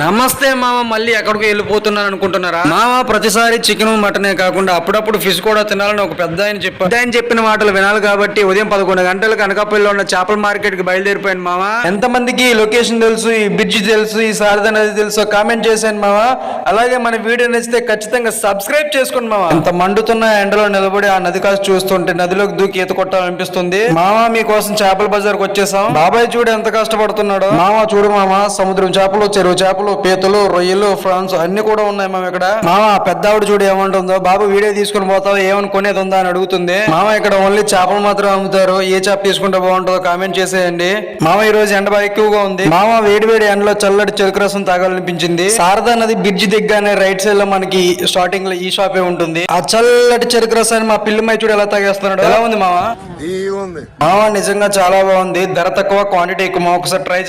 నమస్తే మామ, మళ్ళీ ఎక్కడికి వెళ్ళిపోతున్నాను అనుకుంటున్నారా? మామ ప్రతిసారి చికెన్ మటనే కాకుండా అప్పుడప్పుడు ఫిష్ కూడా తినాలని ఒక పెద్ద ఆయన చెప్పిన మాటలు వినాలి కాబట్టి ఉదయం 11 గంటలకు అనకాపల్లిలో ఉన్న చేపల మార్కెట్ కి బయలుదేరిపోయాను మామ. ఎంతమందికి లొకేషన్ తెలుసు, ఈ బ్రిడ్జ్ తెలుసు, ఈ శారదా నది తెలుసు కామెంట్ చేశాను మామ. అలాగే మన వీడియో నచ్చితే ఖచ్చితంగా సబ్స్క్రైబ్ చేసుకోండి మామ. ఎంత మండుతున్న ఎండలో నిలబడి ఆ నది కాస్త చూస్తుంటే నదిలోకి దూకి ఈత కొట్టాలనిపిస్తుంది మామ. మీకోసం చేపల బజార్ కు వచ్చేసాం. బాబాయ్ చూడు ఎంత కష్టపడుతున్నాడు మామ. చూడు మామ, సముద్రం చేపలు, చెరువు చేపలు, పీతలు, రొయ్యలు, ఫ్రాన్స్ అన్ని కూడా ఉన్నాయి మామ ఇక్కడ. మామ పెద్దావిడ చూడు ఏమంటుందో, బాబు వీడియో తీసుకుని పోతావు, ఏమని కొనేది ఉందా అని అడుగుతుంది మామ. ఇక్కడ ఓన్లీ చేపలు మాత్రం అమ్ముతారు, ఏ చేప తీసుకుంటే బాగుంటుందో కామెంట్ చేసేయండి మామ. ఈ రోజు ఎండ బాగా ఎక్కువగా ఉంది మామ. వేడి వేడి ఎండలో చల్లటి చెరుకు రసం తాగాలనిపించింది. శారదా నది బ్రిడ్జ్ దిగ్గానే రైట్ సైడ్ లో మనకి స్టార్టింగ్ లో ఈ షాపే ఉంటుంది. ఆ చల్లటి చెరుకు రసాన్ని మా పిల్లిమై చూడు ఎలా తాగేస్తున్నాడు. ఎలా ఉంది మామ? మామ నిజంగా చాలా బాగుంది. ధర తక్కువ, క్వాంటిటీ ఎక్కువ. ఒకసారి ట్రై